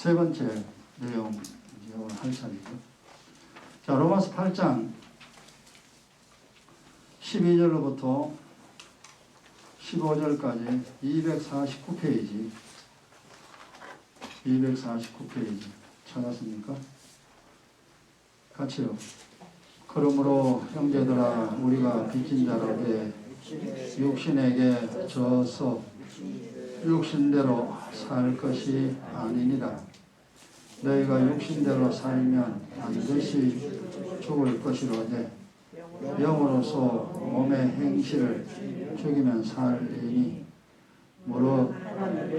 세 번째 내용, 이제 오늘 할 차례죠. 자, 로마서 8장 12절로부터 15절까지 249페이지, 249페이지 찾았습니까? 같이요. 그러므로 형제들아, 우리가 빚진 자로되 육신에게 져서 육신대로 살 것이 아니니라. 너희가 육신대로 살면 반드시 죽을 것이로되 영으로서 몸의 행실을 죽이면 살리니 무릇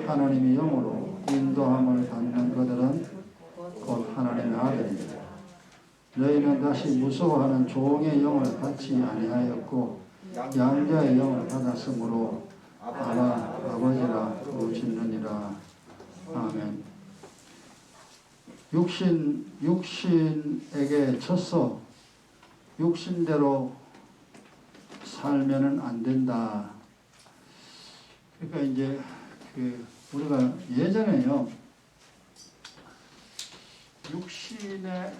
하나님이 영으로 인도함을 받는 그들은 곧 하나님의 아들이다. 너희는 다시 무서워하는 종의 영을 받지 아니하였고 양자의 영을 받았으므로 아바 아버지라 부르짖느니라. 아멘. 육신에게 져서 육신대로 살면은 안 된다. 그러니까 이제 우리가 예전에요, 육신에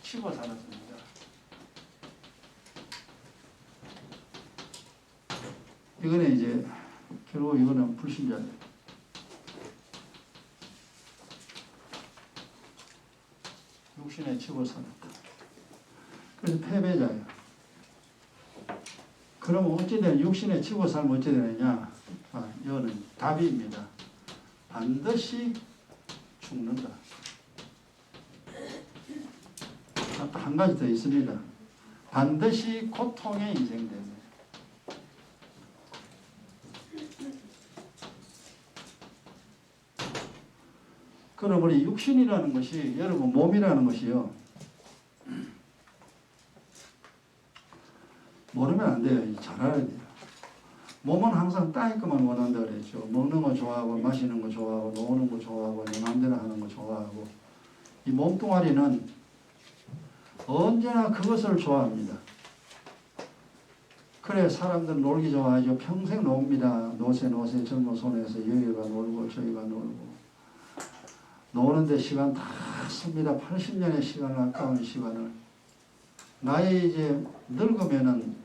치고 살았습니다. 이거는 이제 결국 이거는 불신자예요. 육신에 치고 살았다. 그래서 패배자예요. 그러면 어찌되냐, 육신에 치고 살면 어찌 되느냐? 이거는 답입니다. 반드시 죽는다. 한 가지 더 있습니다. 반드시 고통의 인생 되네. 그럼 우리 육신이라는 것이, 여러분 몸이라는 것이요, 모르면 안 돼요. 잘 알아야 돼요. 몸은 항상 따위 것만 원한다 그랬죠. 먹는 거 좋아하고, 마시는 거 좋아하고, 노는 거 좋아하고, 내 마음대로 하는 거 좋아하고. 이 몸뚱아리는 언제나 그것을 좋아합니다. 그래 사람들은 놀기 좋아하죠. 평생 놉니다. 노세 젊어 손에서 여기가 놀고 저기가 놀고. 노는데 시간 다 씁니다. 80년의 시간을, 아까운 시간을. 나이 이제 늙으면은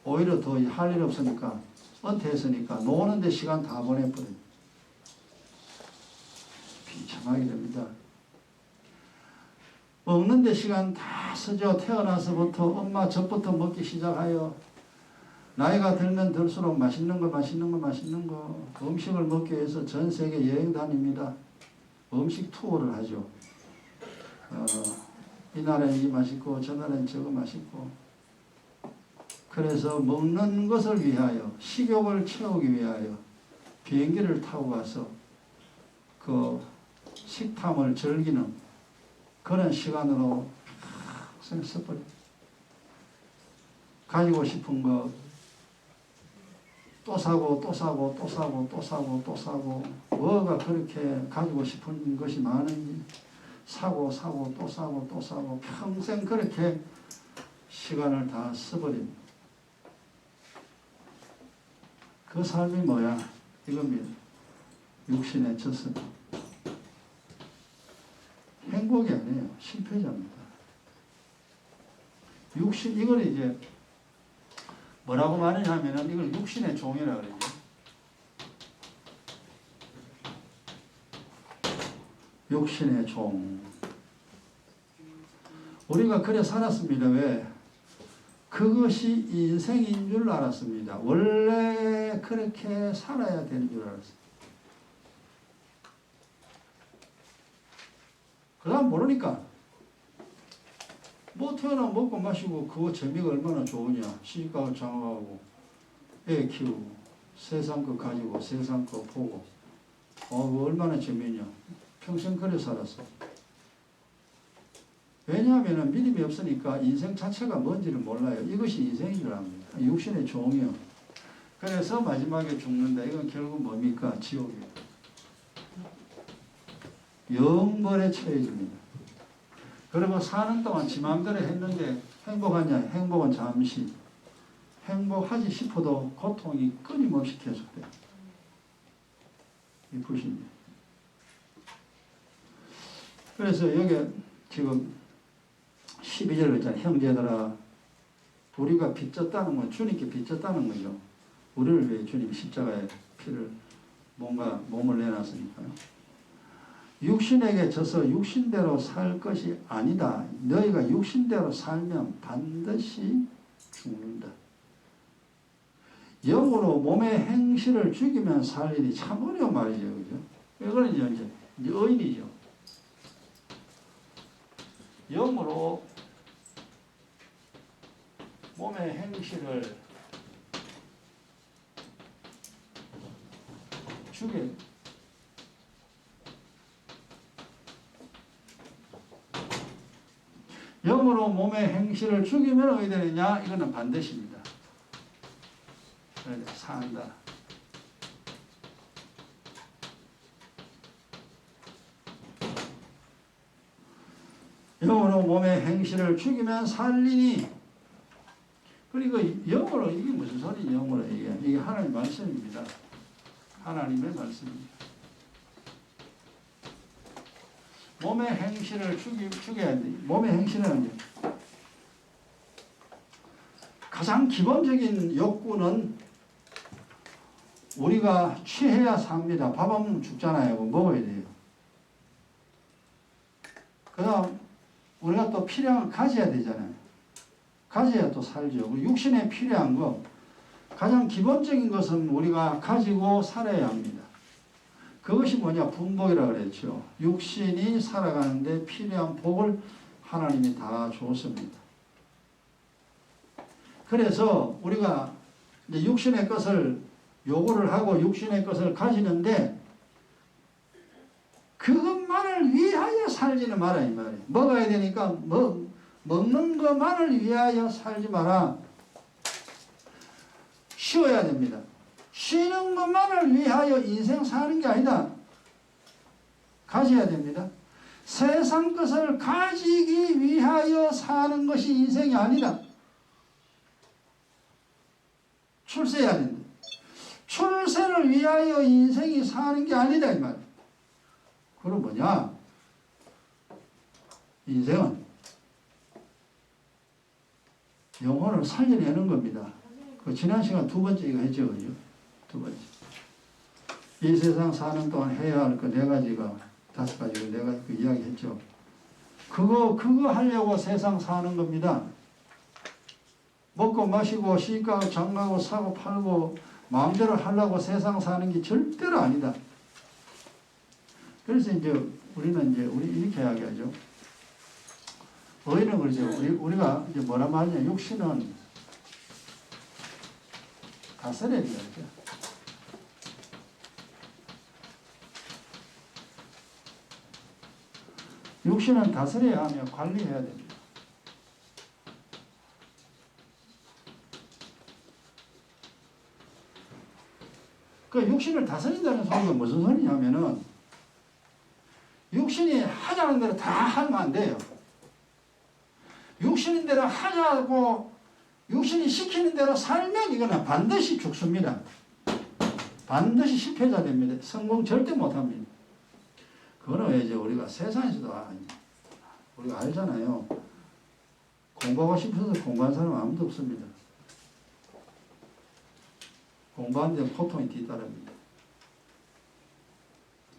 오히려 더 할 일 없으니까, 은퇴했으니까 노는데 시간 다 보내버려요. 비참하게 됩니다. 먹는데 시간 다 쓰죠. 태어나서부터 엄마 젖부터 먹기 시작하여 나이가 들면 들수록 맛있는 거 음식을 먹기 위해서 전 세계 여행 다닙니다. 음식 투어를 하죠. 이 나라는 이 맛있고 저 나라는 저거 맛있고. 그래서 먹는 것을 위하여, 식욕을 채우기 위하여 비행기를 타고 가서 그 식탐을 즐기는 그런 시간으로 평생 써버려. 가지고 싶은 거 또 사고 뭐가 그렇게 가지고 싶은 것이 많은지 사고 또 사고 평생 그렇게 시간을 다 써버립니다. 그 삶이 뭐야? 이겁니다. 육신에 졌습니다. 행복이 아니에요. 실패자입니다. 육신, 이걸 이제 뭐라고 말하냐면은 이걸 육신의 종이라고 그러죠. 육신의 종. 우리가 그래 살았습니다. 왜? 그것이 인생인 줄 알았습니다. 원래 그렇게 살아야 되는 줄 알았어요. 그 다음 모르니까. 뭐 태어나 먹고 마시고 그거 재미가 얼마나 좋으냐. 시집가고 장가가고 애 키우고 세상 거 가지고 세상 거 보고 그거 얼마나 재미있냐. 평생 그래 살았어. 왜냐하면 믿음이 없으니까 인생 자체가 뭔지를 몰라요. 이것이 인생인 줄 압니다. 육신의 종이요. 그래서 마지막에 죽는다. 이건 결국 뭡니까? 지옥이에요. 영벌에 처해집니다. 그리고 사는 동안 지 마음대로 했는데 행복하냐? 행복은 잠시. 행복하지 싶어도 고통이 끊임없이 계속돼요. 이 불신이에요. 그래서 여기 지금 12절 있잖아요. 형제들아 우리가 빚졌다는 건 주님께 빚졌다는 거죠. 우리를 위해 주님이 십자가에 피를 뭔가 몸을 내놨으니까요. 육신에게 져서 육신대로 살 것이 아니다. 너희가 육신대로 살면 반드시 죽는다. 영으로 몸의 행실을 죽이면 살 일이 참 어려운 말이죠. 그죠? 이거는 이제 의인이죠. 영으로 몸의 행실을 죽여 영으로 몸의 행실을 죽이면 어떻게 되느냐? 이거는 반드시입니다. 산다. 영으로 몸의 행실을 죽이면 살리니. 그리고 영어로 이게 무슨 소리? 영어로 이게 하나님의 말씀입니다. 하나님의 말씀입니다. 몸의 행실을 죽여야 돼. 몸의 행실은 가장 기본적인 욕구는 우리가 취해야 삽니다. 밥 안 먹으면 죽잖아요. 먹어야 돼요. 그 다음 우리가 또 필요한 걸 가져야 되잖아요. 가져야 또 살죠. 육신에 필요한 거 가장 기본적인 것은 우리가 가지고 살아야 합니다. 그것이 뭐냐? 분복이라고 그랬죠. 육신이 살아가는데 필요한 복을 하나님이 다 줬습니다. 그래서 우리가 이제 육신의 것을 요구를 하고 육신의 것을 가지는데 그것만을 위하여 살지는 마라 이 말이에요. 먹어야 되니까 먹는 것만을 위하여 살지 마라. 쉬어야 됩니다. 쉬는 것만을 위하여 인생 사는 게 아니다. 가져야 됩니다. 세상 것을 가지기 위하여 사는 것이 인생이 아니다. 출세해야 된다. 출세를 위하여 인생이 사는 게 아니다 이 말이에요. 그럼 뭐냐? 인생은 영혼을 살려내는 겁니다. 그 지난 시간 두 번째 이거 했죠, 그죠? 두 번째. 이 세상 사는 동안 해야 할 거 네 가지가, 다섯 가지고 네 가지 그 이야기 했죠. 그거 하려고 세상 사는 겁니다. 먹고 마시고 시가고 장가고 사고 팔고 마음대로 하려고 세상 사는 게 절대로 아니다. 그래서 이제 우리는 우리 이렇게 이야기하죠. 의인은 그러죠. 우리가 이제 뭐라 말하냐. 육신은 다스려야 돼요. 육신은 다스려야 하며 관리해야 됩니다. 그 육신을 다스린다는 소리가 무슨 소리냐면은 육신이 하자는 대로 다 하면 안 돼요. 육신인 대로 하자고 육신이 시키는 대로 살면 이거는 반드시 죽습니다. 반드시 실패자 됩니다. 성공 절대 못합니다. 그거는 왜 이제 우리가 세상에서도 우리가 알잖아요. 공부하고 싶어서 공부하는 사람 아무도 없습니다. 공부하는 데 고통이 뒤따릅니다.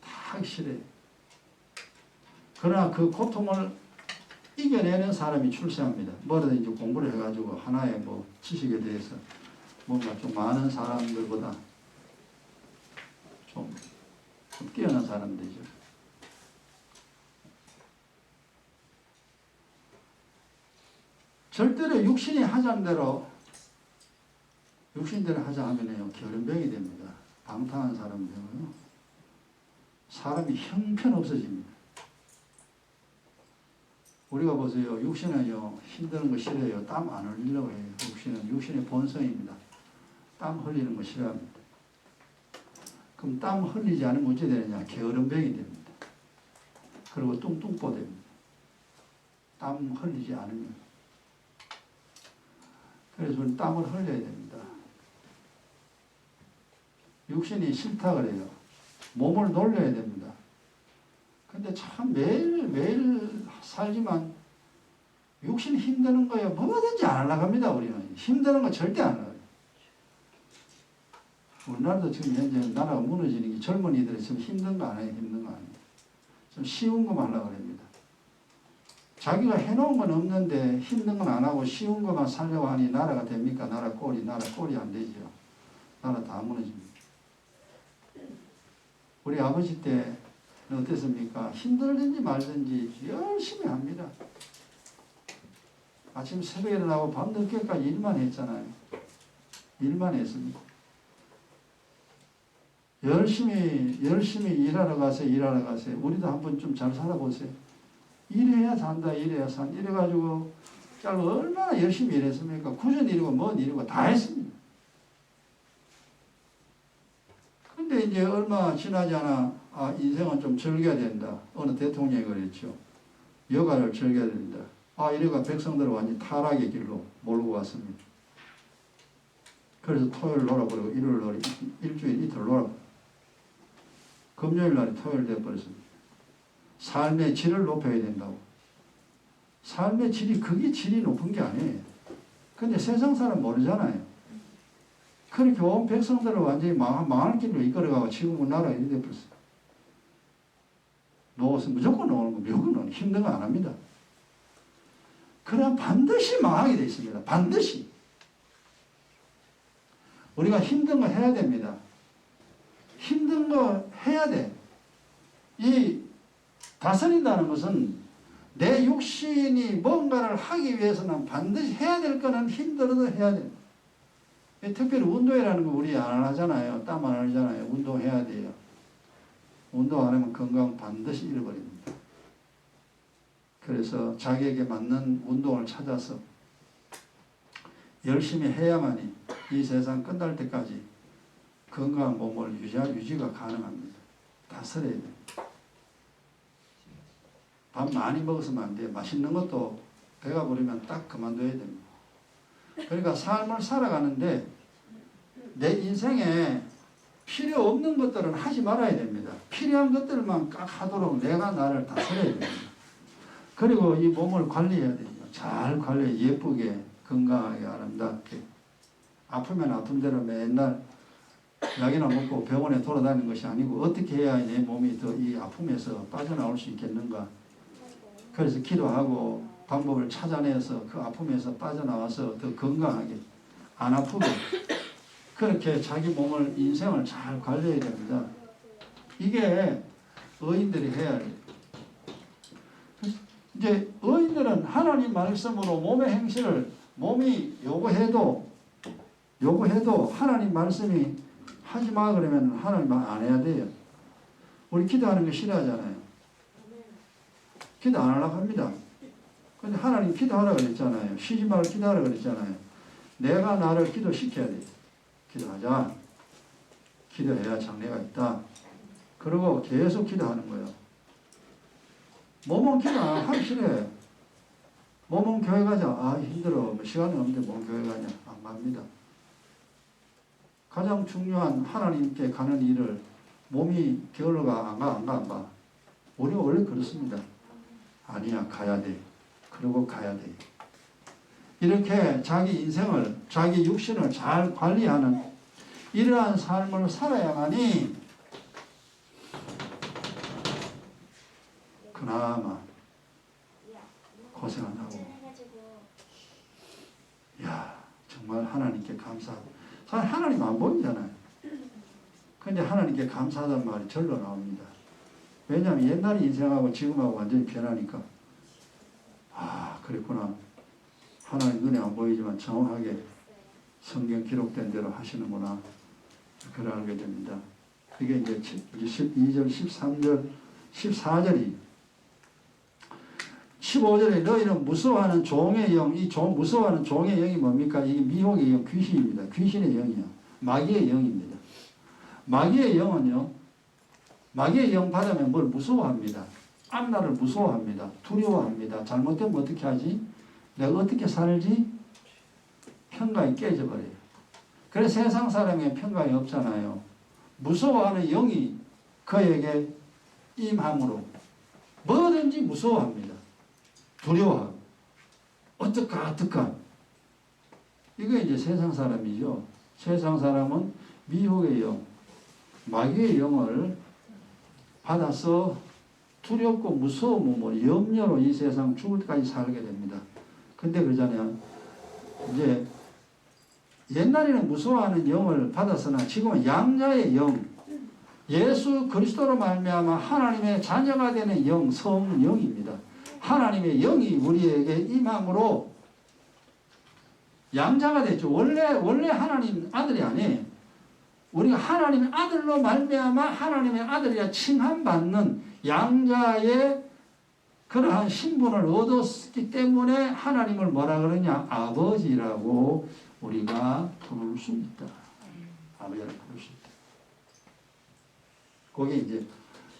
다 하기 싫어요. 그러나 그 고통을 이겨내는 사람이 출세합니다. 뭐라든지 공부를 해가지고 하나의 지식에 대해서 뭔가 좀 많은 사람들보다 좀 뛰어난 사람들이죠. 절대로 육신이 하자는 대로 육신대로 하자 하면요 게으름병이 됩니다. 방탕한 사람 되고요. 사람이 형편없어집니다. 우리가 보세요. 육신은요 힘드는 거 싫어해요. 땀 안 흘리려고 해요. 육신의 본성입니다. 땀 흘리는 거 싫어합니다. 그럼 땀 흘리지 않으면 어찌 되느냐? 게으름병이 됩니다. 그리고 뚱뚱보 됩니다. 땀 흘리지 않으면. 그래서 우리는 땀을 흘려야 됩니다. 육신이 싫다 그래요. 몸을 놀려야 됩니다. 근데 참 매일 살지만 육신 힘드는 거에 뭐든지 안 하려고 합니다. 우리는 힘드는 거 절대 안 해요. 우리나라도 지금 현재 나라가 무너지는 게 젊은이들이 좀 힘든 거 안 해요. 힘든 거 안 해요. 좀 쉬운 거만 하려고 합니다. 자기가 해놓은 건 없는데 힘든 건 안 하고 쉬운 것만 살려고 하니 나라가 됩니까? 나라 꼴이 안 되죠. 나라 다 무너집니다. 우리 아버지 때는 어땠습니까? 힘들든지 말든지 열심히 합니다. 아침 새벽에 일어나고 밤 늦게까지 일만 했잖아요. 일만 했습니다. 열심히 일하러 가세요. 우리도 한번 좀 잘 살아보세요. 일해야 산다, 이래가지고, 얼마나 열심히 일했습니까? 굳은 일이고, 뭔 일이고, 다 했습니다. 근데 이제 얼마 지나지 않아, 인생은 좀 즐겨야 된다. 어느 대통령이 그랬죠. 여가를 즐겨야 된다. 이래가 백성들을 완전히 타락의 길로 몰고 왔습니다. 그래서 토요일 놀아버리고, 일요일 놀아, 일주일 이틀 놀아버리고, 금요일 날이 토요일 되어버렸습니다. 삶의 질을 높여야 된다고. 삶의 질이 그게 질이 높은 게 아니에요. 근데 세상 사람 모르잖아요. 그렇게 온 백성들을 완전히 망할 길로 이끌어가고 지금은 나라가 이렇게 되어버렸어요. 노것은 무조건 노는 거, 미국은 힘든 거 안 합니다. 그러나 반드시 망하게 되어 있습니다. 반드시. 우리가 힘든 거 해야 됩니다. 힘든 거 해야 돼. 이 다스린다는 것은 내 육신이 뭔가를 하기 위해서는 반드시 해야 될 거는 힘들어도 해야 돼. 특별히 운동이라는 거 우리 안 하잖아요. 땀 안 흘리잖아요. 운동해야 돼요. 운동 안 하면 건강 반드시 잃어버립니다. 그래서 자기에게 맞는 운동을 찾아서 열심히 해야만이 이 세상 끝날 때까지 건강한 몸을 유지가 가능합니다. 다스려야 돼요. 밥 많이 먹었으면 안 돼요. 맛있는 것도 배가 부르면 딱 그만둬야 됩니다. 그러니까 삶을 살아가는데 내 인생에 필요 없는 것들은 하지 말아야 됩니다. 필요한 것들만 딱 하도록 내가 나를 다스려야 됩니다. 그리고 이 몸을 관리해야 돼요. 잘 관리해 예쁘게 건강하게 아름답게. 아프면 아픈 대로 맨날 약이나 먹고 병원에 돌아다니는 것이 아니고 어떻게 해야 내 몸이 더 이 아픔에서 빠져나올 수 있겠는가. 그래서 기도하고 방법을 찾아내서 그 아픔에서 빠져나와서 더 건강하게 안 아프게 그렇게 자기 몸을 인생을 잘 관리해야 됩니다. 이게 의인들이 해야 해요. 이제 의인들은 하나님 말씀으로 몸의 행실을 몸이 요구해도 하나님 말씀이 하지 마 그러면 하나님 말 안 해야 돼요. 우리 기도하는 거 싫어하잖아요. 기도 안 하려고 합니다. 근데 하나님 기도하라 그랬잖아요. 쉬지 말고 기도하라 그랬잖아요. 내가 나를 기도시켜야 돼요. 기도하자. 기도해야 장래가 있다. 그리고 계속 기도하는 거예요. 몸은 기도 안 하기 싫어요. 몸은 교회 가자. 힘들어. 시간이 없는데 몸 교회 가냐. 안 갑니다. 가장 중요한 하나님께 가는 일을 몸이 게을러 안 가. 우리가 원래 그렇습니다. 아니야, 가야 돼. 그리고 가야 돼. 이렇게 자기 인생을, 자기 육신을 잘 관리하는 이러한 삶을 살아야만이 그나마 고생 안 하고, 정말 하나님께 감사하고. 사실 하나님 안 보이잖아요. 근데 하나님께 감사하다는 말이 절로 나옵니다. 왜냐하면 옛날 인생하고 지금하고 완전히 변하니까 그랬구나. 하나님 눈에 안 보이지만 정확하게 성경 기록된 대로 하시는구나. 그걸 알게 됩니다. 이게 이제 12절, 13절, 14절이 15절에 너희는 무서워하는 종의 영, 무서워하는 종의 영이 뭡니까? 이게 미혹의 영, 귀신입니다. 귀신의 영이요. 마귀의 영입니다. 마귀의 영은요, 마귀의 영 받으면 뭘 무서워합니다. 앞날을 무서워합니다. 두려워합니다. 잘못되면 어떻게 하지? 내가 어떻게 살지? 평강이 깨져버려요. 그래서 세상 사람에게 평강이 없잖아요. 무서워하는 영이 그에게 임함으로 뭐든지 무서워합니다. 두려워하고. 어떡하. 이게 이제 세상 사람이죠. 세상 사람은 미혹의 영, 마귀의 영을 받아서 두렵고 무서우고 뭐 염려로 이 세상 죽을 때까지 살게 됩니다. 근데 그러잖아요. 이제 옛날에는 무서워하는 영을 받았으나 지금은 양자의 영, 예수 그리스도로 말미암아 하나님의 자녀가 되는 영, 성령입니다. 하나님의 영이 우리에게 임함으로 양자가 됐죠. 원래 하나님 아들이 아니에요. 우리가 하나님의 아들로 말미암아 하나님의 아들이라 칭함받는 양자의 그러한 신분을 얻었기 때문에 하나님을 뭐라 그러냐? 아버지라고 우리가 부를 수 있다. 아버지라고 부를 수 있다. 그게 이제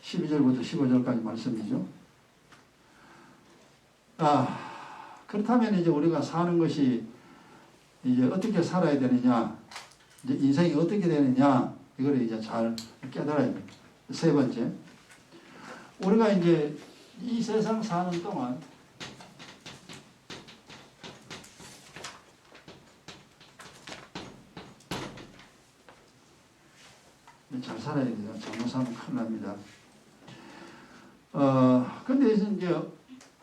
12절부터 15절까지 말씀이죠. 그렇다면 이제 우리가 사는 것이 이제 어떻게 살아야 되느냐? 이제 인생이 어떻게 되느냐? 이걸 이제 잘 깨달아야 됩니다. 세 번째. 우리가 이제 이 세상 사는 동안 잘 살아야 됩니다. 잘못 살면 큰일 납니다. 근데 이제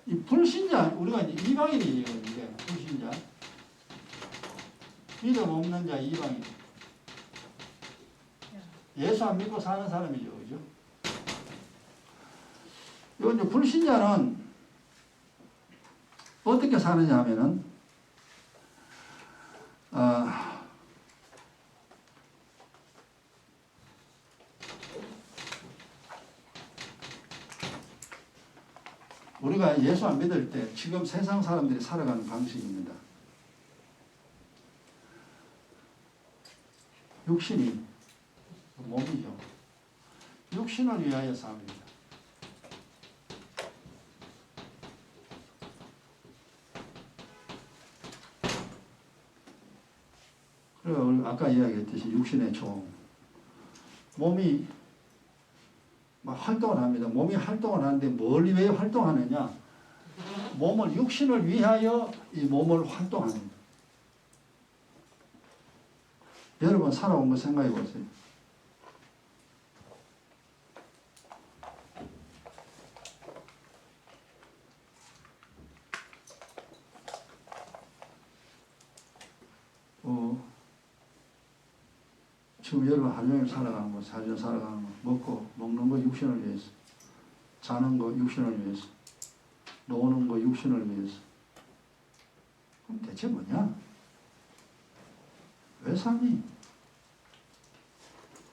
이 불신자, 우리가 이제 이방인이에요. 이게 불신자. 믿음 없는 자 이방인. 예수 안 믿고 사는 사람이죠. 그죠? 이 이제 불신자는 어떻게 사느냐 하면은, 우리가 예수 안 믿을 때 지금 세상 사람들이 살아가는 방식입니다. 육신이, 몸이죠. 육신을 위하여 삽니다. 그리고 아까 이야기했듯이 육신의 종. 몸이 막 활동을 합니다. 몸이 활동을 하는데 뭘 왜 활동하느냐? 몸을, 육신을 위하여 이 몸을 활동합니다. 여러분 살아온 거 생각해 보세요. 지금 여러분 하루 종일 살아가는 거, 자주 살아가는 거, 먹는 거 육신을 위해서, 자는 거 육신을 위해서, 노는 거 육신을 위해서. 그럼 대체 뭐냐? 왜 사니?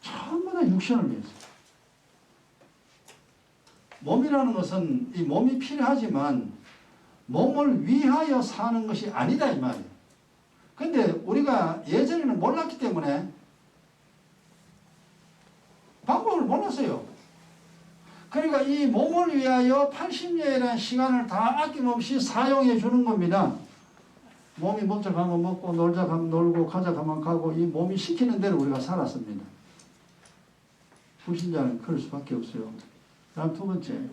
전부 다 육신을 위해서. 몸이라는 것은 이 몸이 필요하지만 몸을 위하여 사는 것이 아니다 이 말이에요. 근데 우리가 예전에는 몰랐기 때문에 방법을 몰랐어요. 그러니까 이 몸을 위하여 80년이라는 시간을 다 아낌없이 사용해 주는 겁니다. 몸이 먹자 가면 먹고 놀자 가면 놀고 가자 가면 가고 이 몸이 시키는 대로 우리가 살았습니다. 불신자는 그럴 수밖에 없어요. 다음 두 번째.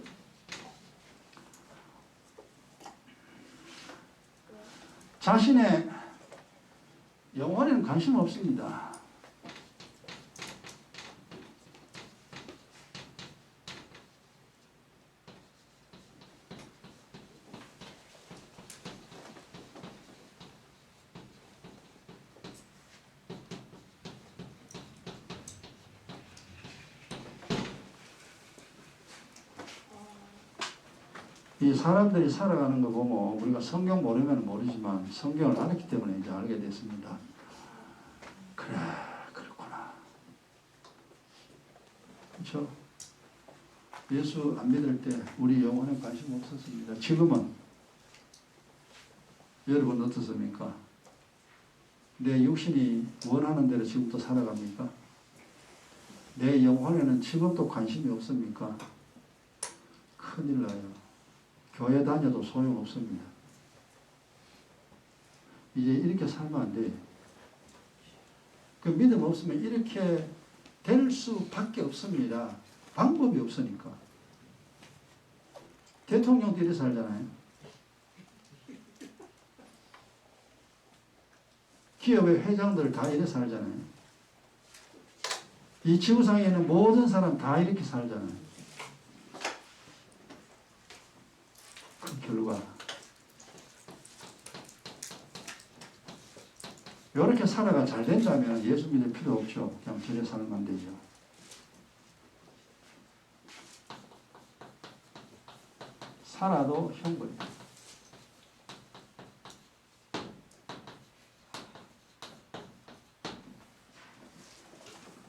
자신의 영혼에는 관심 없습니다. 이 사람들이 살아가는 거 보면 우리가 성경 모르면 모르지만 성경을 알았기 때문에 이제 알게 됐습니다. 그래, 그렇구나. 그렇죠? 예수 안 믿을 때 우리 영혼에 관심 없었습니다. 지금은 여러분 어떻습니까? 내 육신이 원하는 대로 지금도 살아갑니까? 내 영혼에는 지금도 관심이 없습니까? 큰일 나요. 교회 다녀도 소용없습니다. 이제 이렇게 살면 안 돼요. 그 믿음 없으면 이렇게 될 수밖에 없습니다. 방법이 없으니까. 대통령도 이래 살잖아요. 기업의 회장들 다 이래 살잖아요. 이 지구상에 있는 모든 사람 다 이렇게 살잖아요. 그 결과 이렇게 살아가 잘 된다면 예수 믿을 필요 없죠. 그냥 저래 살면 되죠. 살아도 형벌이다.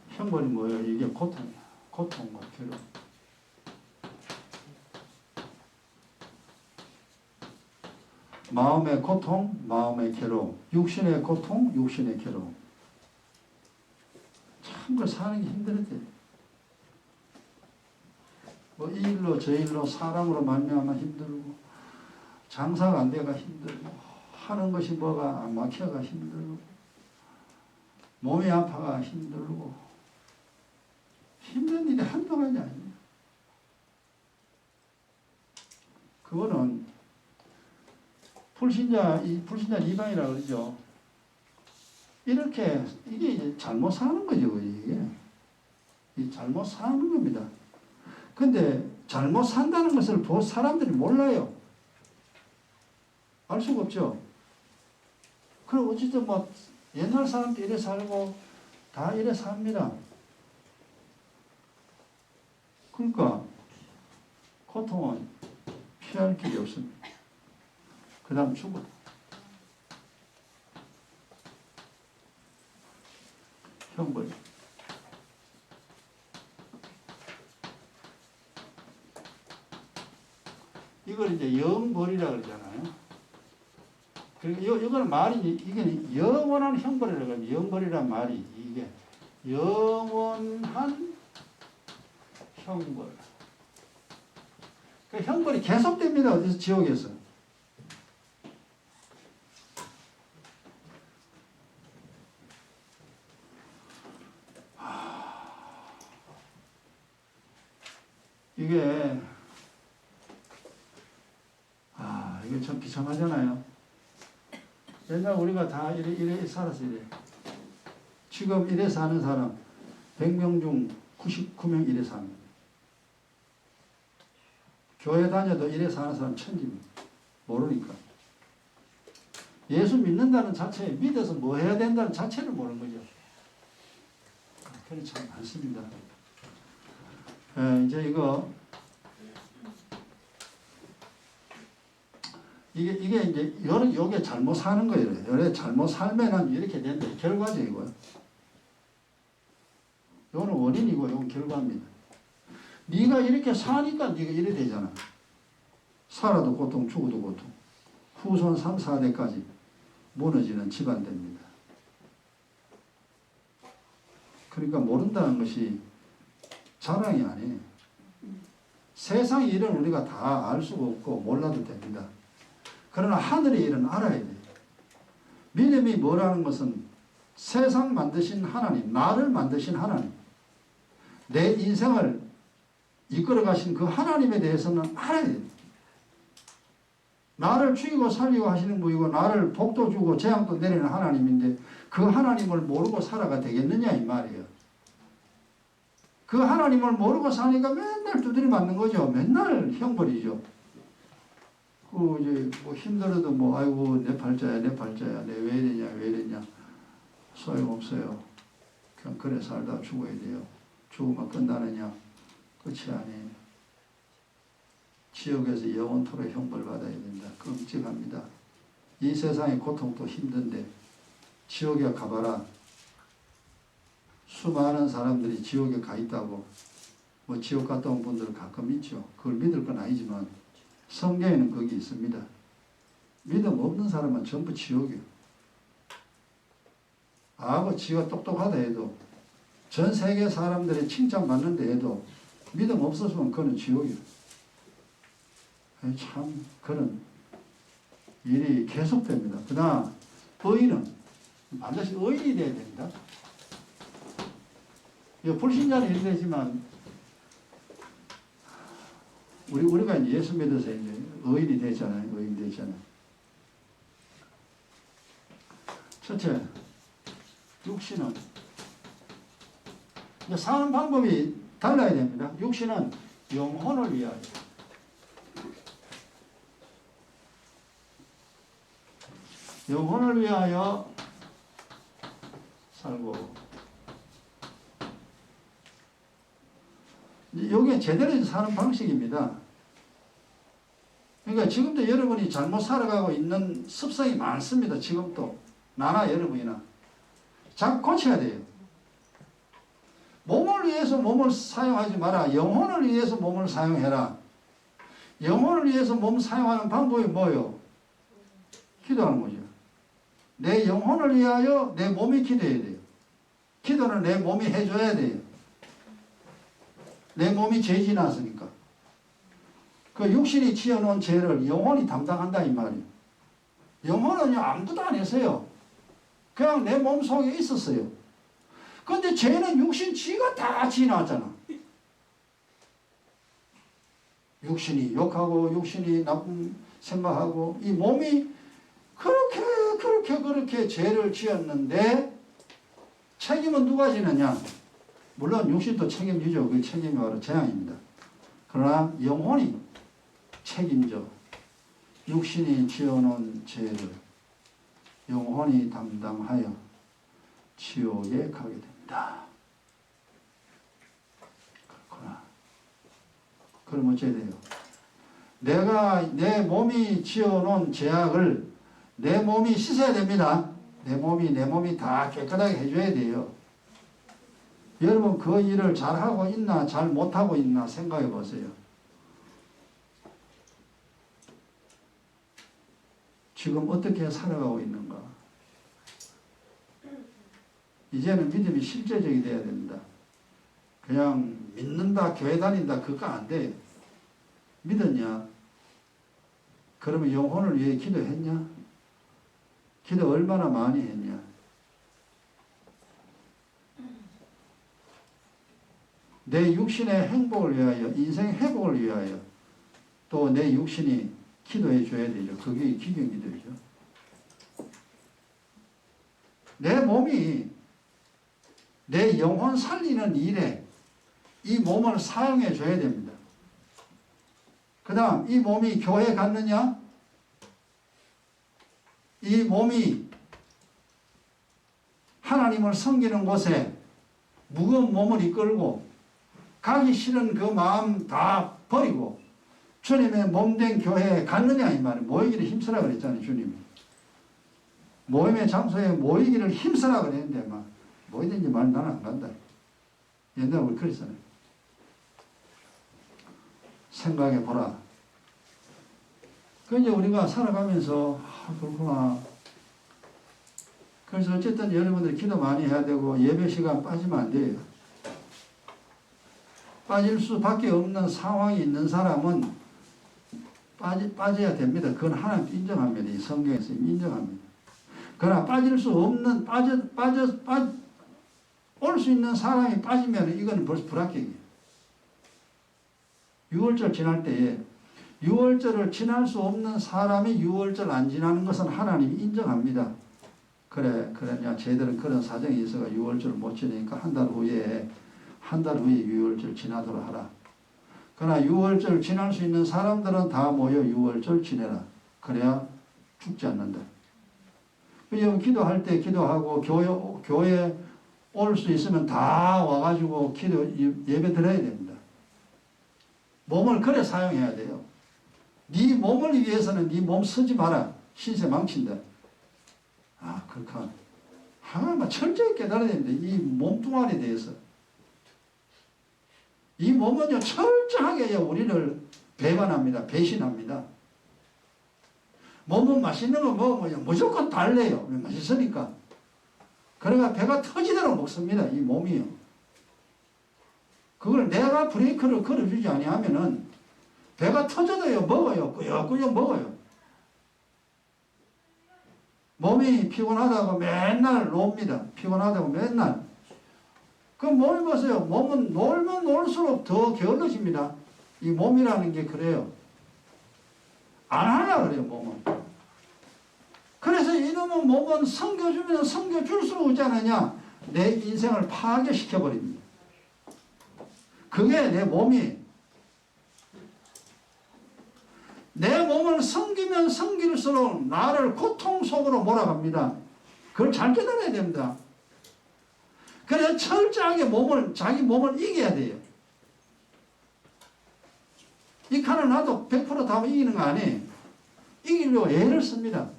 형벌이 뭐예요? 이게 고통이야. 고통과 괴로움. 마음의 고통, 마음의 괴로움. 육신의 고통, 육신의 괴로움. 참 그 사는 게 힘들었대. 뭐 이 일로 저 일로 사람으로 말미암아 힘들고, 장사가 안 돼가 힘들고, 하는 것이 뭐가 안 막혀가 힘들고, 몸이 아파가 힘들고, 힘든 일이 한두 가지 아니에요. 그거는 불신자 이방이라고 그러죠. 이렇게 이게 이제 잘못 사는 거죠. 이게 잘못 사는 겁니다. 근데 잘못 산다는 것을 사람들이 몰라요. 알 수가 없죠. 그럼 어쨌든 뭐 옛날 사람도 이래 살고 다 이래 삽니다. 그러니까 고통은 피할 길이 없습니다. 그 다음 죽어. 형벌. 이걸 이제 영벌이라 그러잖아요. 그리고 이거는 말이, 이게 영원한 형벌이라고 하면 영벌이란 말이, 이게 영원한 형벌. 그 형벌이 계속됩니다. 어디서? 지옥에서. 이게 이게 참 비참하잖아요. 옛날 우리가 다 이래 살았어, 이래. 지금 이래 사는 사람 100명 중 99명 이래 사는 거예요. 교회 다녀도 이래 사는 사람 천지입니다. 모르니까. 예수 믿는다는 자체, 믿어서 뭐 해야 된다는 자체를 모르는 거죠. 그게 참 많습니다. 이제 이게 이제 요게 잘못 사는 거예요. 요래 잘못 살면은 이렇게 된다. 결과죠, 이거. 요거는 원인이고 요건 결과입니다. 네가 이렇게 사니까 네가 이래 되잖아. 살아도 고통, 죽어도 고통. 후손 3, 4대까지 무너지는 집안 됩니다. 그러니까 모른다는 것이 자랑이 아니에요. 세상 일은 우리가 다 알 수가 없고 몰라도 됩니다. 그러나 하늘의 일은 알아야 돼요. 믿음이 뭐라는 것은 세상 만드신 하나님, 나를 만드신 하나님, 내 인생을 이끌어 가신 그 하나님에 대해서는 알아야 돼요. 나를 죽이고 살리고 하시는 분이고 나를 복도 주고 재앙도 내리는 하나님인데 그 하나님을 모르고 살아가 되겠느냐 이 말이에요. 그 하나님을 모르고 사니까 맨날 두드려 맞는 거죠. 맨날 형벌이죠. 이제 뭐 힘들어도 뭐 아이고 내 팔자야 내 왜 이러냐 소용없어요. 그냥 그래 살다 죽어야 돼요. 죽으면 끝나느냐? 끝이 아니에요. 지옥에서 영원토록 형벌 받아야 된다. 끔찍합니다. 이 세상의 고통도 힘든데 지옥에 가봐라. 수많은 사람들이 지옥에 가 있다고 뭐 지옥 갔다 온 분들 가끔 있죠. 그걸 믿을 건 아니지만 성경에는 거기 있습니다. 믿음 없는 사람은 전부 지옥이에요. 지가 똑똑하다 해도 전 세계 사람들의 칭찬받는다 해도 믿음 없었으면 그는 지옥이에요. 참 그런 일이 계속됩니다. 그러나 의인은 반드시 의인이 되어야 됩니다. 불신자는 이렇게 되지만 우리가 이제 예수 믿어서 이제 의인이 됐잖아요. 의인 됐잖아요. 첫째, 육신은 이제 사는 방법이 달라야 됩니다. 육신은 영혼을 위하여. 영혼을 위하여 살고, 이게 제대로 사는 방식입니다. 그러니까 지금도 여러분이 잘못 살아가고 있는 습성이 많습니다. 지금도 나나 여러분이나 자꾸 고쳐야 돼요. 몸을 위해서 몸을 사용하지 마라. 영혼을 위해서 몸을 사용해라. 영혼을 위해서 몸 사용하는 방법이 뭐예요? 기도하는 거죠. 내 영혼을 위하여 내 몸이 기도해야 돼요. 기도는 내 몸이 해줘야 돼요. 내 몸이 죄 지났으니까. 그 육신이 지어놓은 죄를 영혼이 담당한다 이 말이에요. 영혼은요 아무것도 안 했어요. 그냥 내 몸 속에 있었어요. 근데 죄는 육신 지가 다 지어놨잖아. 육신이 욕하고 육신이 나쁜 생각하고 이 몸이 그렇게 죄를 지었는데 책임은 누가 지느냐? 물론 육신도 책임지죠. 그 책임이 바로 재앙입니다. 그러나 영혼이 책임져. 육신이 지어놓은 죄를 영혼이 담당하여 지옥에 가게 됩니다. 그렇구나. 그럼 어찌 돼요? 내 몸이 지어놓은 죄악을 내 몸이 씻어야 됩니다. 내 몸이 다 깨끗하게 해줘야 돼요. 여러분 그 일을 잘하고 있나 잘 못하고 있나 생각해 보세요. 지금 어떻게 살아가고 있는가? 이제는 믿음이 실제적이 돼야 됩니다. 그냥 믿는다 교회 다닌다 그거 안 돼. 믿었냐? 그러면 영혼을 위해 기도했냐? 기도 얼마나 많이 했냐? 내 육신의 행복을 위하여, 인생 회복을 위하여 또 내 육신이 기도해 줘야 되죠. 그게 기경 기도죠. 내 몸이 내 영혼 살리는 일에 이 몸을 사용해 줘야 됩니다. 그 다음 이 몸이 교회 갔느냐? 이 몸이 하나님을 섬기는 곳에 무거운 몸을 이끌고 가기 싫은 그 마음 다 버리고 주님의 몸된 교회에 갔느냐 이 말이에요. 모이기를 힘쓰라 그랬잖아요. 주님이. 모임의 장소에 모이기를 힘쓰라 그랬는데 막 모이든지 말 나는 안 간다. 옛날에 우리 그랬잖아요. 생각해 보라. 그 이제 우리가 살아가면서 그렇구나. 그래서 어쨌든 여러분들 기도 많이 해야 되고 예배 시간 빠지면 안 돼요. 빠질 수밖에 없는 상황이 있는 사람은 빠져야 됩니다. 그건 하나님도 인정합니다. 이 성경에서 인정합니다. 그러나 빠질 수 없는 올 수 있는 사람이 빠지면 이건 벌써 불합격이에요. 6월절 지날 때에 6월절을 지날 수 없는 사람이 6월절 안 지나는 것은 하나님이 인정합니다. 그러냐 쟤들은 그런 사정이 있어가 6월절을 못 지내니까 한 달 후에 6월절 지나도록 하라. 그러나 6월절 지날 수 있는 사람들은 다 모여 6월절 지내라. 그래야 죽지 않는다. 그냥 기도할 때 기도하고 교회 올 수 있으면 다 와가지고 예배 드려야 됩니다. 몸을 그래 사용해야 돼요. 네 몸을 위해서는 네 몸 쓰지 마라. 신세 망친다. 아, 그렇구나. 하나만 철저히 깨달아야 됩니다. 이 몸뚱아리에 대해서. 이 몸은요, 철저하게 우리를 배반합니다. 배신합니다. 몸은 맛있는 거 먹으면 무조건 달래요. 맛있으니까. 그러니까 배가 터지도록 먹습니다. 이 몸이요. 그걸 내가 브레이크를 걸어주지 아니하면은 배가 터져도요, 먹어요. 꾸역꾸역 먹어요. 몸이 피곤하다고 맨날 놉니다. 피곤하다고 맨날. 그럼 몸을 보세요. 몸은 놀면 놀수록 더 게을러집니다. 이 몸이라는 게 그래요. 안 하려 그래요, 몸은. 그래서 이놈의 몸은 섬겨주면 섬겨줄수록 있지 않느냐? 내 인생을 파괴시켜버립니다. 그게 내 몸이. 내 몸을 섬기면 섬길수록 나를 고통 속으로 몰아갑니다. 그걸 잘 깨달아야 됩니다. 그래서 철저하게 자기 몸을 이겨야 돼요. 이 칼을 놔도 100% 다 이기는 거 아니에요. 이기려고 애를 씁니다.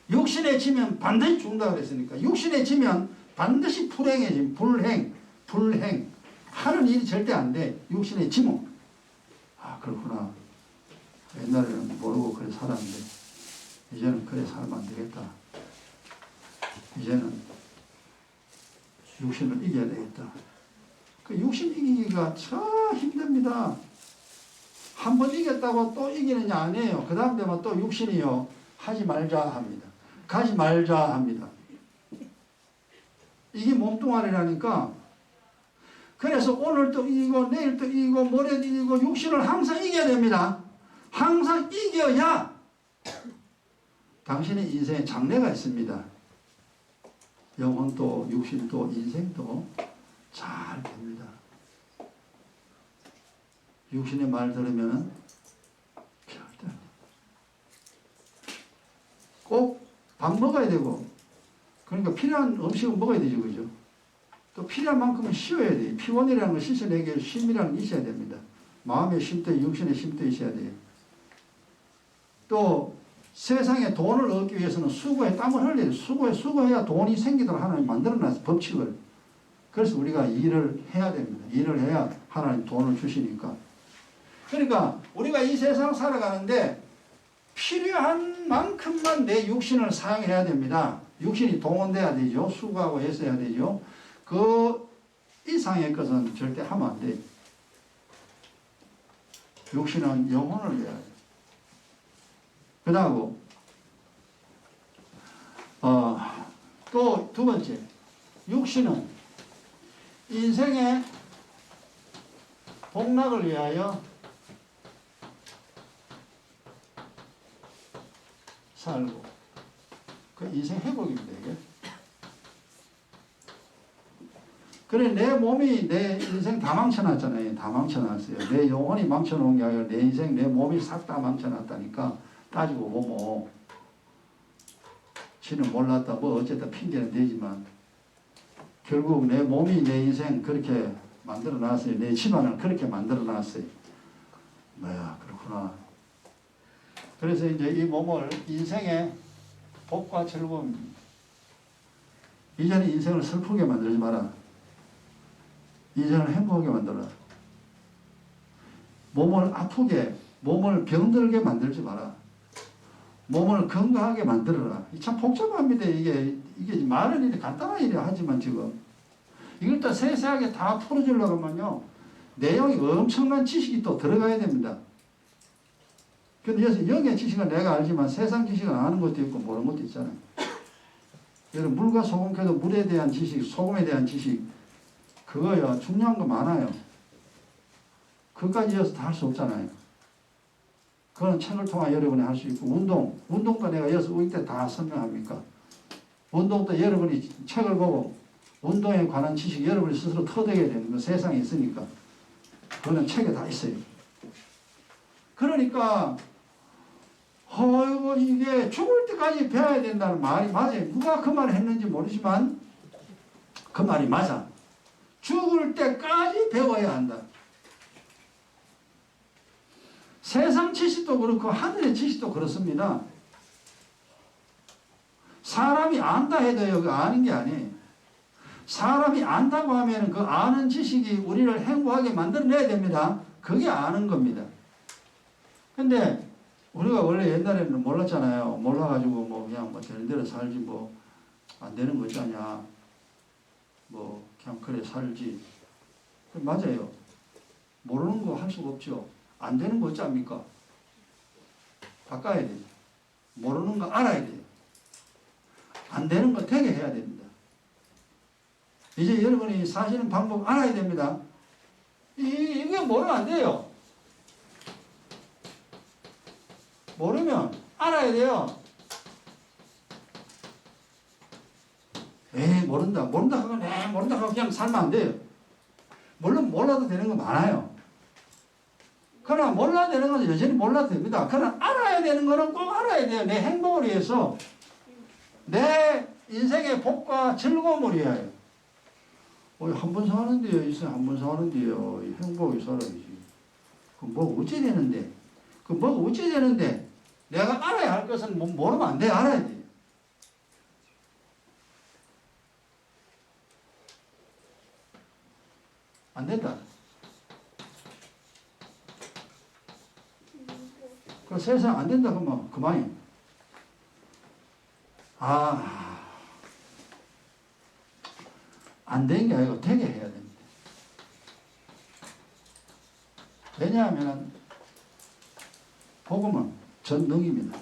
육신에 지면 반드시 죽는다 그랬으니까. 육신에 지면 반드시 불행해짐. 불행. 하는 일이 절대 안 돼. 육신에 지면. 아, 그렇구나. 옛날에는 모르고 그래 살았는데 이제는 그래 살면 안 되겠다. 이제는 육신을 이겨야 되겠다. 그 육신 이기기가 참 힘듭니다. 한 번 이겼다고 또 이기느냐 아니에요. 그 다음 되면 또 육신이요. 하지 말자 합니다. 가지 말자 합니다. 이게 몸뚱아리라니까. 그래서 오늘 또 이기고 내일 또 이기고 모레도 이기고 육신을 항상 이겨야 됩니다. 항상 이겨야 당신의 인생에 장래가 있습니다. 영혼도 육신도 인생도 잘 됩니다. 육신의 말 들으면 절대 안 돼. 꼭 밥 먹어야 되고, 그러니까 필요한 음식은 먹어야 되죠, 그죠? 또 필요한 만큼은 쉬어야 돼요. 피곤이라는 걸 씻어내기 위해서 쉼이라는 게 있어야 됩니다. 마음의 쉼도 육신의 쉼도 있어야 돼요. 또 세상에 돈을 얻기 위해서는 수고에 땀을 흘려야 돼요. 수고해야 돈이 생기도록 하나님 만들어놨어요. 법칙을. 그래서 우리가 일을 해야 됩니다. 일을 해야 하나님 돈을 주시니까. 그러니까 우리가 이 세상 살아가는데 필요한 만큼만 내 육신을 사용해야 됩니다. 육신이 동원돼야 되죠. 수고하고 했어야 되죠. 그 이상의 것은 절대 하면 안 돼요. 육신은 영혼을 내야 돼요. 그 다음 또 두 번째, 육신은 인생의 복락을 위하여 살고, 그 인생 회복입니다, 이게. 그래, 내 몸이 내 인생 다 망쳐놨잖아요. 다 망쳐놨어요. 내 영혼이 망쳐놓은 게 아니라 내 인생, 내 몸이 싹 다 망쳐놨다니까. 따지고 보면 지는 몰랐다 뭐 어쨌든 핑계는 되지만 결국 내 몸이 내 인생 그렇게 만들어놨어요. 내 집안을 그렇게 만들어놨어요. 뭐야, 그렇구나. 그래서 이제 이 몸을 인생의 복과 즐거움입니다. 이제는 인생을 슬프게 만들지 마라. 인생을 행복하게 만들어라. 몸을 아프게, 몸을 병들게 만들지 마라. 몸을 건강하게 만들어라. 참 복잡합니다. 이게 말은 이렇게 간단한 일이라 하지만 지금 이걸 또 세세하게 다 풀어주려고 하면요, 내용이 엄청난 지식이 또 들어가야 됩니다. 근데 영의 지식은 내가 알지만 세상 지식은 아는 것도 있고 모르는 것도 있잖아요. 여러분, 물과 소금 켜도 물에 대한 지식, 소금에 대한 지식, 그거요 중요한 거 많아요. 그것까지 이어서 다 할 수 없잖아요. 그건 책을 통해 여러분이 할 수 있고, 운동도 내가 이어서 우리 때 다 설명합니까? 운동도 여러분이 책을 보고 운동에 관한 지식 여러분이 스스로 터득해야 되는 거 세상에 있으니까. 그거는 책에 다 있어요. 그러니까 이게 죽을 때까지 배워야 된다는 말이 맞아요. 누가 그 말을 했는지 모르지만 그 말이 맞아. 죽을 때까지 배워야 한다. 세상 지식도 그렇고 하늘의 지식도 그렇습니다. 사람이 안다 해도요, 그 아는 게 아니에요. 사람이 안다고 하면 그 아는 지식이 우리를 행복하게 만들어내야 됩니다. 그게 아는 겁니다. 근데 우리가 원래 옛날에는 몰랐잖아요. 몰라가지고 뭐 그냥 뭐 되는 대로 살지 뭐 안 되는 거 있잖냐. 뭐 그냥 그래 살지. 맞아요. 모르는 거 할 수가 없죠. 안 되는 거 어찌합니까? 바꿔야 돼요. 모르는 거 알아야 돼요. 안 되는 거 되게 해야 됩니다. 이제 여러분이 사시는 방법 알아야 됩니다. 이게 모르면 안 돼요. 모르면 알아야 돼요. 에이 모른다 하고 모른다 하고 그냥 살면 안 돼요. 물론 몰라도 되는 거 많아요. 그러나 몰라야 되는 건 여전히 몰라도 됩니다. 그러나 알아야 되는 거는 꼭 알아야 돼요. 내 행복을 위해서, 내 인생의 복과 즐거움을 위하여. 한 번 사는데요. 인생 한 번 사는데요. 행복이 살아야지. 뭐 어찌 되는데? 뭐 어찌 되는데? 내가 알아야 할 것은 모르면 안 돼. 알아야 돼. 안 된다. 그 세상 안 된다 그러면 그만이야. 안 되는 게 아니고 되게 해야 됩니다. 왜냐하면 복음은 전능입니다.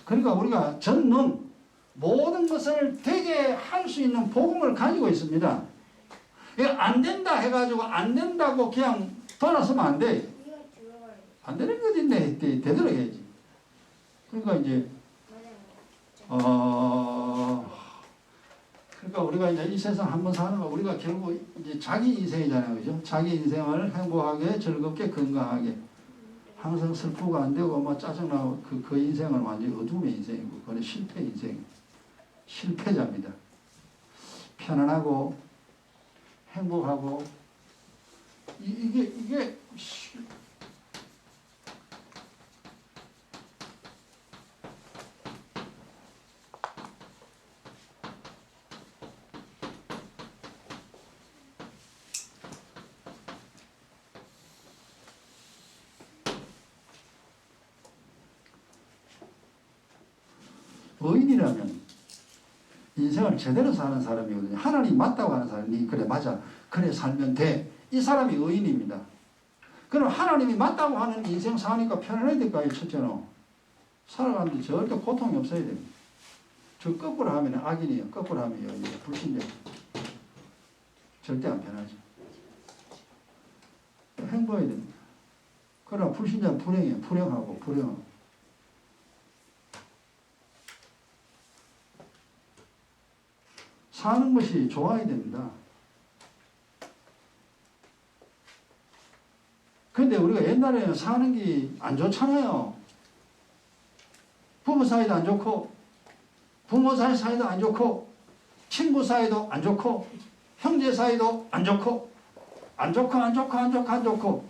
그러니까 우리가 전능, 모든 것을 되게 할 수 있는 복음을 가지고 있습니다. 안 된다 해가지고 안 된다고 그냥 돌아서면 안 돼. 안 되는 것 있네. 되도록해야지. 그러니까 이제 그러니까 우리가 이제 이 세상 한번 사는 거, 우리가 결국 이제 자기 인생이잖아요. 그죠? 자기 인생을 행복하게, 즐겁게, 건강하게. 항상 슬프고 안 되고, 뭐 짜증나고, 그 인생은 완전히 어둠의 인생이고, 그건 실패 인생. 실패자입니다. 편안하고, 행복하고, 이게, 의인이라면 인생을 제대로 사는 사람이거든요. 하나님 맞다고 하는 사람이 그래 맞아 그래 살면 돼. 이 사람이 의인입니다. 그럼 하나님이 맞다고 하는 인생 사니까 편안해야 될까요? 첫째는 살아가는데 절대 고통이 없어야 됩니다. 저 거꾸로 하면 악인이에요. 거꾸로 하면 불신자. 절대 안 편하죠. 행복해야 됩니다. 그러나 불신자는 불행해요. 불행하고. 사는 것이 좋아야 됩니다. 근데 우리가 옛날에는 사는 게 안 좋잖아요. 부부 사이도 안 좋고, 부모 사이도 안 좋고, 친구 사이도 안 좋고, 형제 사이도 안 좋고, 안 좋고.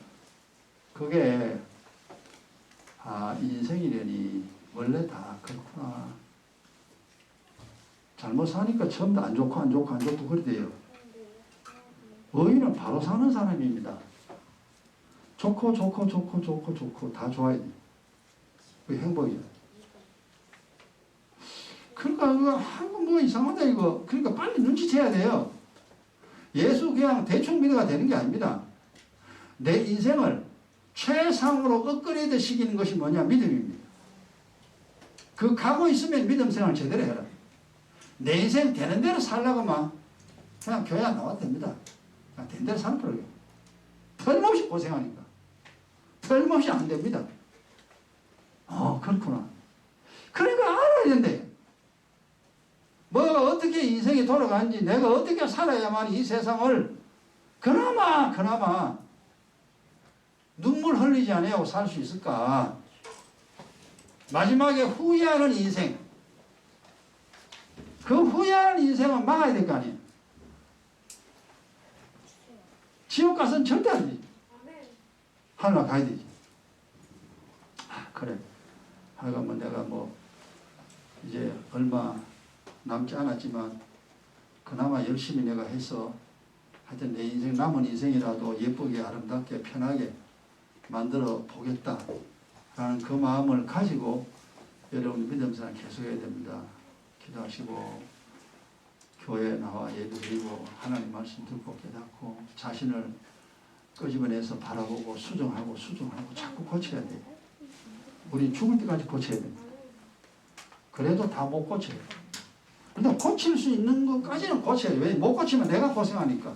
그게, 인생이려니, 원래 다 그렇구나. 잘못 사니까 처음부터 안 좋고 그래대요. 의인은 바로 사는 사람입니다. 좋고 다 좋아야 돼. 그게 행복이야. 그러니까 이거 한국 뭐 이상하다 이거. 그러니까 빨리 눈치채야 돼요. 예수 그냥 대충 믿어가 되는 게 아닙니다. 내 인생을 최상으로 업그레이드 시키는 것이 뭐냐? 믿음입니다. 그 가고 있으면 믿음 생활 제대로 해라. 내 인생 되는 대로 살려고 막 그냥 교회 안 나와도 됩니다. 그냥 된 대로 사는 거예요. 틀림없이 고생하니까. 틀림없이 안 됩니다. 그렇구나. 그러니까 알아야 된대. 뭐가 어떻게 인생이 돌아가는지, 내가 어떻게 살아야만 이 세상을 그나마 눈물 흘리지 않고 살 수 있을까. 마지막에 후회하는 인생. 그 후회하는 인생은 막아야 될 거 아니에요. 지옥 가서는 절대 안 되지. 하늘나라 가야 되지. 그래. 하여간 내가 이제 얼마 남지 않았지만 그나마 열심히 내가 해서 하여튼 내 인생 남은 인생이라도 예쁘게 아름답게 편하게 만들어 보겠다 라는 그 마음을 가지고 여러분 믿음생활 계속해야 됩니다. 기도하시고 교회에 나와 예배드리고 하나님 말씀 듣고 깨닫고 자신을 끄집어내서 바라보고 수정하고 자꾸 고쳐야 돼요. 우리 죽을 때까지 고쳐야 됩니다. 그래도 다 못 고쳐요. 근데 고칠 수 있는 것까지는 고쳐야 돼. 왜? 못 고치면 내가 고생하니까.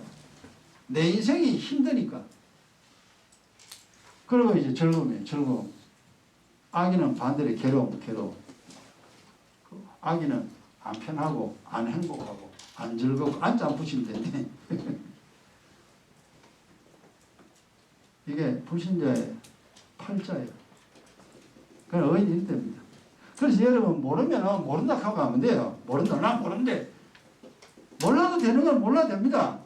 내 인생이 힘드니까. 그리고 이제 즐거움이에요. 즐거움. 악이는 반대로 괴로움. 악이는 안 편하고 안 행복하고 안 즐겁고 안 붙이면 되네. 이게 불신자의 팔자예요. 그건 어인이 힘듭니다. 그래서 여러분 모르면 모른다 하고 하면 돼요. 모른다. 난 모르는데 몰라도 되는 건 몰라도 됩니다.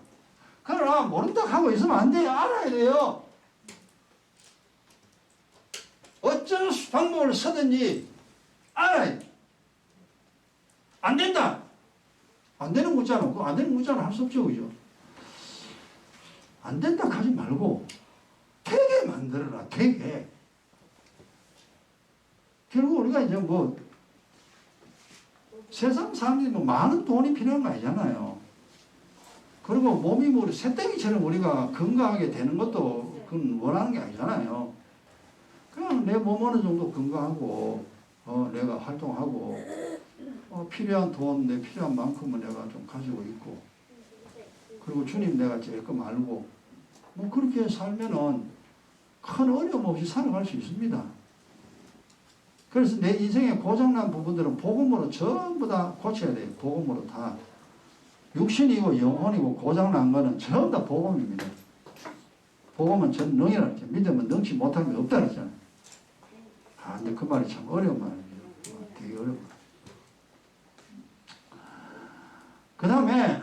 그러나 모른다 하고 있으면 안 돼요. 알아야 돼요. 어떤 방법을 쓰든지 알아야 돼. 안 된다. 안 되는 문자는 안 되는 문자는 할 수 없죠. 그죠? 안 된다 하지 말고 되게 만들어라. 되게. 결국 우리가 이제 뭐 세상 사람들이 뭐 많은 돈이 필요한 거 아니잖아요. 그리고 몸이 뭐 새떼기처럼 우리가 건강하게 되는 것도 그건 원하는 게 아니잖아요. 그냥 내 몸 어느 정도 건강하고 내가 활동하고 필요한 돈, 내 필요한 만큼은 내가 좀 가지고 있고 그리고 주님 내가 조금 알고 뭐 그렇게 살면은 큰 어려움 없이 살아갈 수 있습니다. 그래서 내 인생에 고장난 부분들은 복음으로 전부 다 고쳐야 돼요. 복음으로 다. 육신이고 영혼이고 고장난 거는 전부 다 복음입니다. 복음은 전 능이라는 게 믿으면 능치 못하는 게 없다 그랬잖아요. 근데 그 말이 참 어려운 말이에요. 되게 어려운 말. 그 다음에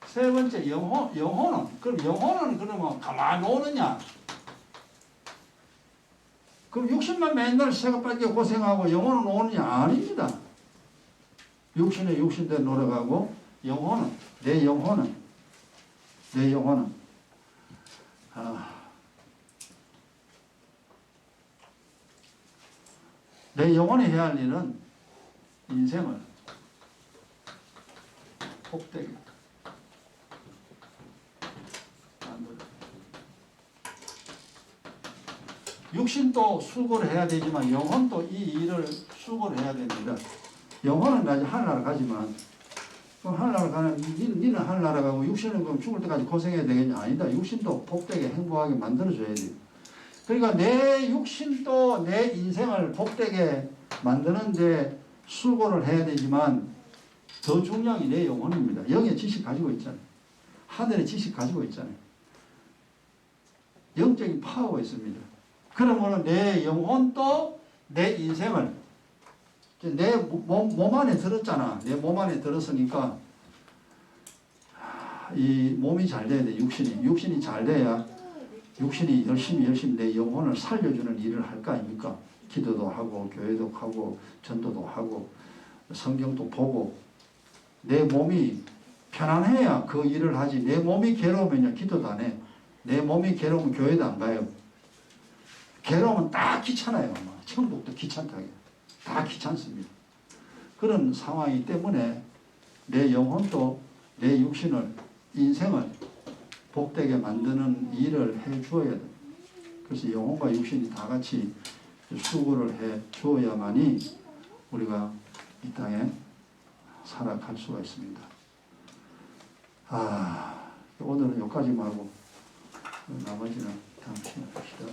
세 번째 영혼은 그럼 영혼은 그러면 가만히 노느냐? 그럼 육신만 맨날 새가밖에 고생하고 영혼은 오느냐? 아닙니다. 육신에 육신대로 노력하고 영혼은 내 영혼은 내 영혼이 해야 할 일은 인생을 복되게 만들어. 육신도 수고를 해야 되지만 영혼도 이 일을 수고를 해야 됩니다. 영혼은 아직 하늘나라 가지만 그럼 하늘나라 가는 니는 하늘나라 가고 육신은 그럼 죽을 때까지 고생해야 되겠냐? 아니다. 육신도 복되게 행복하게 만들어줘야 돼요. 그러니까 내 육신도 내 인생을 복되게 만드는데 수고를 해야 되지만 더 중요한 게 내 영혼입니다. 영의 지식 가지고 있잖아요. 하늘의 지식 가지고 있잖아요. 영적인 파워가 있습니다. 그러면 내 영혼도 내 인생을 내 몸 안에 들었잖아. 내 몸 안에 들었으니까 이 몸이 잘 돼야 돼. 육신이 잘 돼야 육신이 열심히 내 영혼을 살려주는 일을 할 거 아닙니까? 기도도 하고 교회도 하고 전도도 하고 성경도 보고 내 몸이 편안해야 그 일을 하지. 내 몸이 괴로우면 기도도 안 해. 내 몸이 괴로우면 교회도 안 가요. 괴로우면 다 귀찮아요. 천국도 귀찮다게. 다 귀찮습니다. 그런 상황이기 때문에 내 영혼도 내 육신을 인생을 복되게 만드는 일을 해 주어야 돼. 그래서 영혼과 육신이 다 같이 수고를 해 주어야만이 우리가 이 땅에 살아갈 수가 있습니다. 오늘은 여기까지만 하고 나머지는 다음 시간에 봅시다.